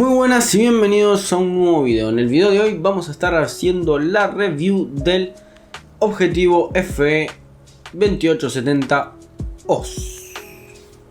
Muy buenas y bienvenidos a un nuevo video. En el video de hoy vamos a estar haciendo la review del objetivo FE 2870 OS.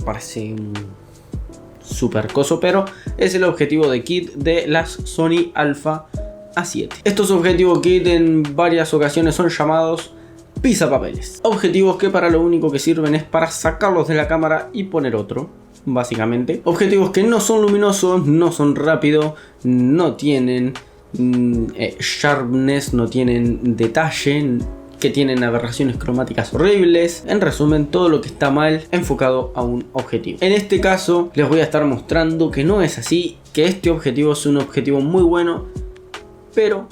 Parece un super coso, pero es el objetivo de kit de las Sony Alpha A7. Estos objetivos kit en varias ocasiones son llamados pisapapeles. Objetivos que para lo único que sirven es para sacarlos de la cámara y poner otro. Básicamente, objetivos que no son luminosos, no son rápidos, no tienen sharpness, no tienen detalle, que tienen aberraciones cromáticas horribles. En resumen, todo lo que está mal enfocado a un objetivo. En este caso les voy a estar mostrando que no es así, que este objetivo es un objetivo muy bueno, pero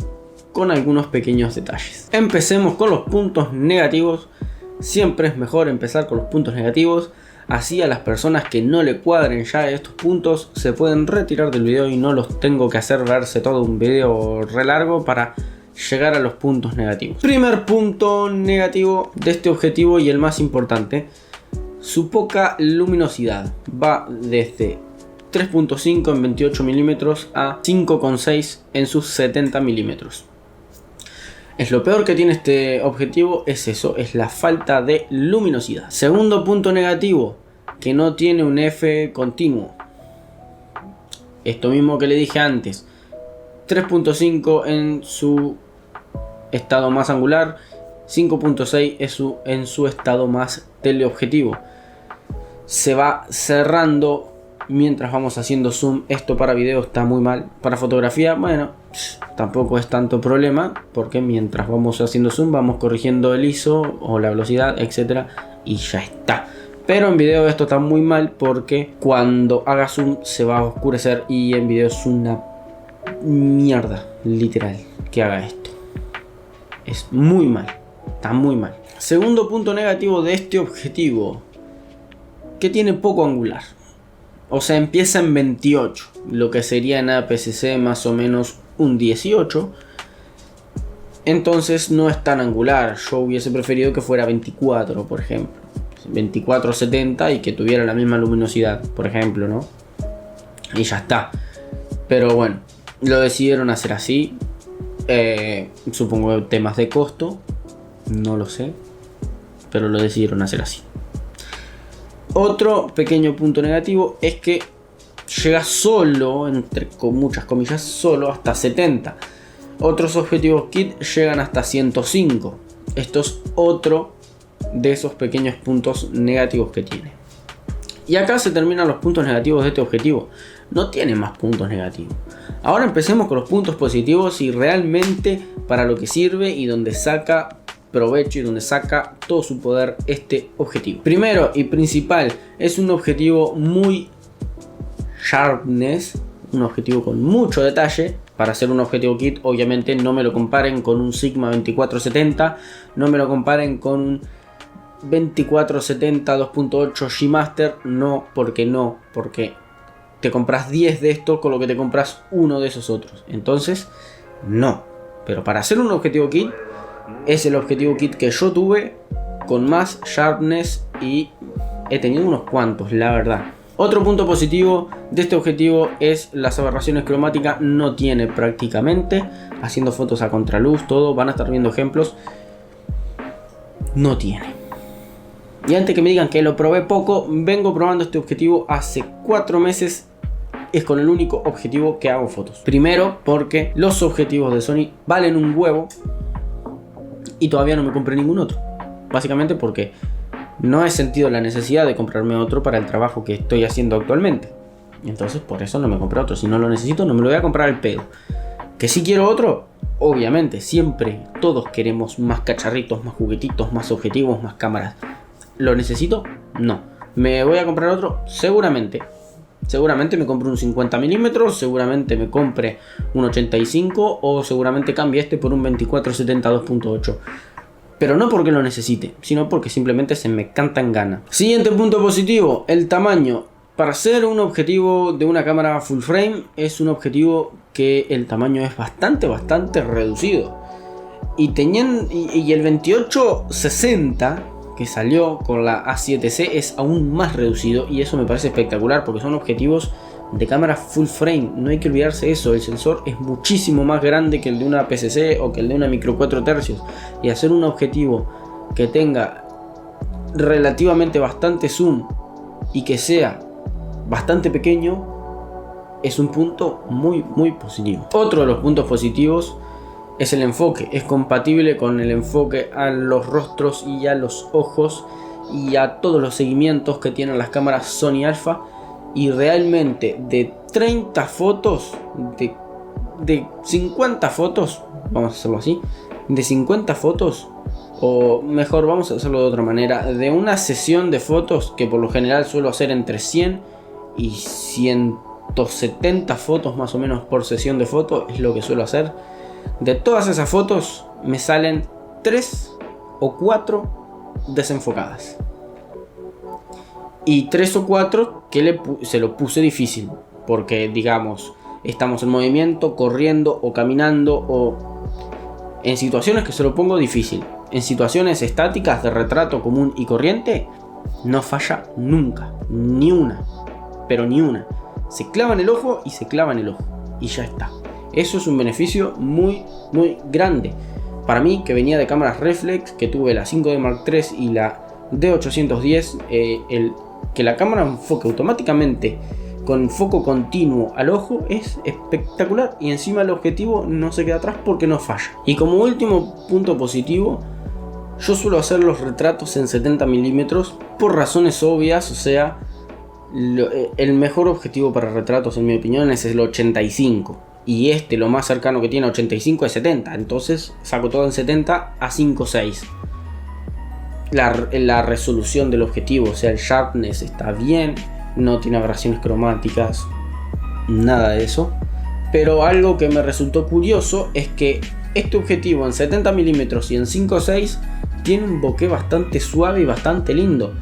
con algunos pequeños detalles. Empecemos con los puntos negativos. Siempre es mejor empezar con los puntos negativos. Así a las personas que no le cuadren ya estos puntos se pueden retirar del video y no los tengo que hacer verse todo un video re largo para llegar a los puntos negativos. Primer punto negativo de este objetivo y el más importante: su poca luminosidad. Va desde 3.5 en 28 milímetros a 5.6 en sus 70 milímetros. Es lo peor que tiene este objetivo, es eso, es la falta de luminosidad. Segundo punto negativo, que no tiene un F continuo. Esto mismo que le dije antes, 3.5 en su estado más angular, 5.6 en su estado más teleobjetivo. Se va cerrando mientras vamos haciendo zoom. Esto para video está muy mal. Para fotografía, bueno, tampoco es tanto problema, porque mientras vamos haciendo zoom vamos corrigiendo el ISO o la velocidad, etcétera, y ya está. Pero en video esto está muy mal porque cuando haga zoom se va a oscurecer y en video es una mierda, literal, que haga esto. Es muy mal, está muy mal. Segundo punto negativo de este objetivo, que tiene poco angular. O sea, empieza en 28, lo que sería en APS-C más o menos un 18. Entonces no es tan angular. Yo hubiese preferido que fuera 24, por ejemplo. 24-70 y que tuviera la misma luminosidad, por ejemplo, ¿no? Y ya está. Pero bueno, lo decidieron hacer así. Supongo temas de costo, no lo sé, pero lo decidieron hacer así. Otro pequeño punto negativo es que llega solo, entre muchas comillas, solo hasta 70. Otros objetivos kit llegan hasta 105. Esto es otro de esos pequeños puntos negativos que tiene. Y acá se terminan los puntos negativos de este objetivo. No tiene más puntos negativos. Ahora empecemos con los puntos positivos y realmente para lo que sirve y donde saca provecho y donde saca todo su poder este objetivo. Primero y principal, es un objetivo muy sharpness, un objetivo con mucho detalle. Para hacer un objetivo kit, obviamente no me lo comparen con un Sigma 2470, no me lo comparen con un 2470 2.8 G Master, porque te compras 10 de estos con lo que te compras uno de esos otros. Entonces, no. Pero para hacer un objetivo kit, es el objetivo kit que yo tuve con más sharpness y he tenido unos cuantos, la verdad. Otro punto positivo de este objetivo es las aberraciones cromáticas. No tiene prácticamente, haciendo fotos a contraluz, todo, van a estar viendo ejemplos. No tiene. Y antes que me digan que lo probé poco, vengo probando este objetivo hace 4 meses. Es con el único objetivo que hago fotos. Primero porque los objetivos de Sony valen un huevo y todavía no me compré ningún otro. Básicamente porque no he sentido la necesidad de comprarme otro para el trabajo que estoy haciendo actualmente. Entonces por eso no me compré otro. Si no lo necesito, no me lo voy a comprar al pedo. Que si quiero otro, obviamente, siempre todos queremos más cacharritos, más juguetitos, más objetivos, más cámaras. ¿Lo necesito? No. ¿Me voy a comprar otro? Seguramente. Seguramente me compre un 50 milímetros, seguramente me compre un 85 o seguramente cambie este por un 2470 2.8. Pero no porque lo necesite, sino porque simplemente se me canta en gana. Siguiente punto positivo, el tamaño. Para ser un objetivo de una cámara full frame es un objetivo que el tamaño es bastante reducido. Y el 2860 que salió con la A7C es aún más reducido y eso me parece espectacular porque son objetivos de cámara full frame. No hay que olvidarse de eso. El sensor es muchísimo más grande que el de una PCC o que el de una micro 4 tercios. Y hacer un objetivo que tenga relativamente bastante zoom y que sea bastante pequeño es un punto muy positivo. Otro de los puntos positivos es el enfoque. Es compatible con el enfoque a los rostros y a los ojos y a todos los seguimientos que tienen las cámaras Sony Alpha. Y realmente de 30 fotos, de 50 fotos, vamos a hacerlo así, de 50 fotos, o mejor vamos a hacerlo de otra manera, de una sesión de fotos que por lo general suelo hacer entre 100 y 170 fotos más o menos por sesión de fotos, es lo que suelo hacer. De todas esas fotos me salen 3 o 4 desenfocadas. Y 3 o 4 que se lo puse difícil. Porque digamos, estamos en movimiento, corriendo o caminando. O en situaciones que se lo pongo difícil. En situaciones estáticas de retrato común y corriente, no falla nunca. Ni una. Pero ni una. Se clava en el ojo y se clava en el ojo. Y ya está. Eso es un beneficio muy grande. Para mí, que venía de cámaras reflex, que tuve la 5D Mark III y la D810, que la cámara enfoque automáticamente con foco continuo al ojo es espectacular. Y encima el objetivo no se queda atrás porque no falla. Y como último punto positivo, yo suelo hacer los retratos en 70 milímetros por razones obvias. O sea, el mejor objetivo para retratos en mi opinión es el 85. Y lo más cercano que tiene a 85 es 70. Entonces saco todo en 70 a 5.6. La resolución del objetivo, o sea, el sharpness está bien. No tiene aberraciones cromáticas. Nada de eso. Pero algo que me resultó curioso es que este objetivo en 70 milímetros y en 5.6 tiene un bokeh bastante suave y bastante lindo.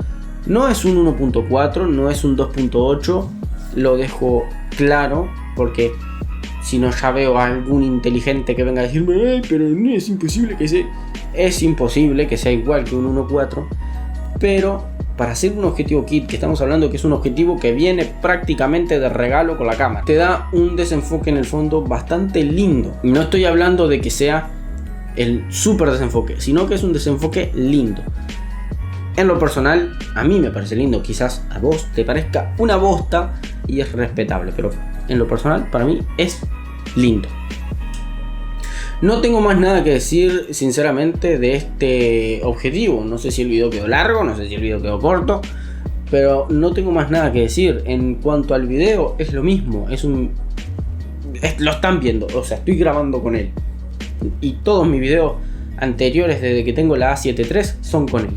No es un 1.4, no es un 2.8. Lo dejo claro porque si no, ya veo a algún inteligente que venga a decirme, pero no es imposible que sea. Es imposible que sea igual que un 1.4, pero para hacer un objetivo kit, que estamos hablando que es un objetivo que viene prácticamente de regalo con la cámara, te da un desenfoque en el fondo bastante lindo. Y no estoy hablando de que sea el super desenfoque, sino que es un desenfoque lindo. En lo personal, a mí me parece lindo. Quizás a vos te parezca una bosta y es respetable, pero en lo personal, para mí es lindo. No tengo más nada que decir, sinceramente, de este objetivo. No sé si el video quedó largo, no sé si el video quedó corto, pero no tengo más nada que decir. En cuanto al video, es lo mismo. Lo están viendo, o sea, estoy grabando con él. Y todos mis videos anteriores, desde que tengo la A7 III, son con él.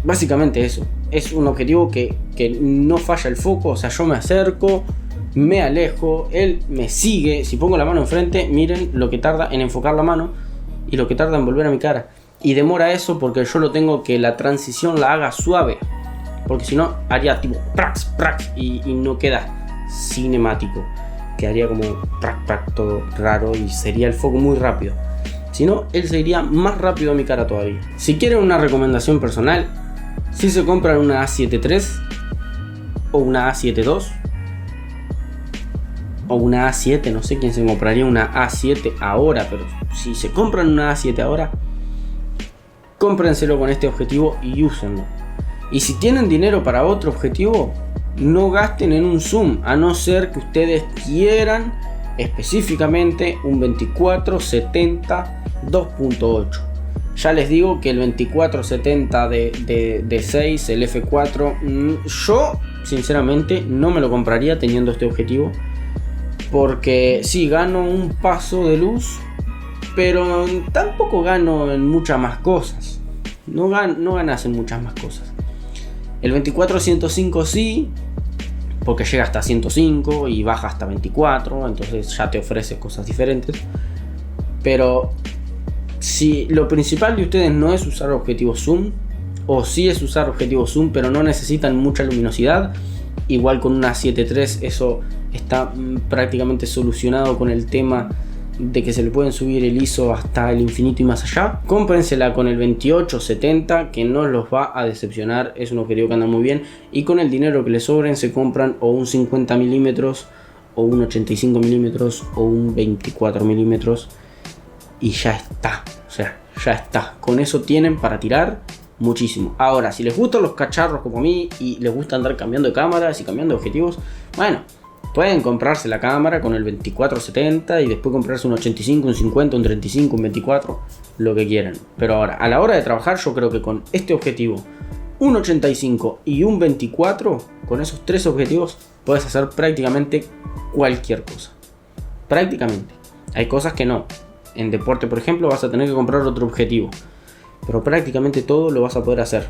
Básicamente eso. Es un objetivo que no falla el foco. O sea, yo me acerco, me alejo, él me sigue. Si pongo la mano enfrente, miren lo que tarda en enfocar la mano y lo que tarda en volver a mi cara. Y demora eso porque yo lo tengo que la transición la haga suave. Porque si no, haría tipo prax, prax y no queda cinemático. Quedaría como prax, prax, todo raro y sería el foco muy rápido. Si no, él se iría más rápido a mi cara todavía. Si quieren una recomendación personal, si se compran una A7 III o una A7 II o una A7, no sé quién se compraría una A7 ahora, pero si se compran una A7 ahora, cómprenselo con este objetivo y úsenlo. Y si tienen dinero para otro objetivo, no gasten en un zoom, a no ser que ustedes quieran específicamente un 24-70 2.8. Ya les digo que el 24-70 de 6, el F4, yo sinceramente no me lo compraría teniendo este objetivo. Porque sí, gano un paso de luz, pero tampoco gano en muchas más cosas. No ganas en muchas más cosas. El 24-105 sí, porque llega hasta 105 y baja hasta 24, entonces ya te ofrece cosas diferentes. Pero si lo principal de ustedes no es usar objetivo zoom, o sí es usar objetivo zoom pero no necesitan mucha luminosidad, igual con una A7 III eso está prácticamente solucionado con el tema de que se le pueden subir el ISO hasta el infinito y más allá. Cómprensela con el 28-70, que no los va a decepcionar, es un objetivo que anda muy bien, y con el dinero que les sobren se compran o un 50 mm o un 85 mm o un 24 mm y ya está, o sea, ya está. Con eso tienen para tirar muchísimo. Ahora, si les gustan los cacharros como a mí y les gusta andar cambiando de cámaras y cambiando de objetivos, bueno, pueden comprarse la cámara con el 24-70 y después comprarse un 85, un 50, un 35, un 24, lo que quieran. Pero ahora, a la hora de trabajar, yo creo que con este objetivo, un 85 y un 24, con esos tres objetivos puedes hacer prácticamente cualquier cosa. Prácticamente. Hay cosas que no. En deporte, por ejemplo, vas a tener que comprar otro objetivo, pero prácticamente todo lo vas a poder hacer.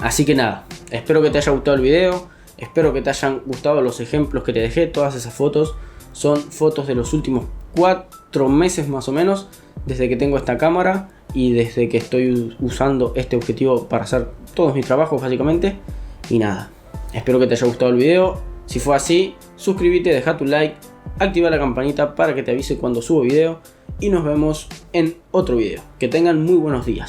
Así que nada, espero que te haya gustado el video, espero que te hayan gustado los ejemplos que te dejé. Todas esas fotos son fotos de los últimos 4 meses más o menos, desde que tengo esta cámara y desde que estoy usando este objetivo para hacer todos mis trabajos básicamente. Y nada, espero que te haya gustado el video. Si fue así, suscríbete, deja tu like, activa la campanita para que te avise cuando subo video y nos vemos en otro video. Que tengan muy buenos días.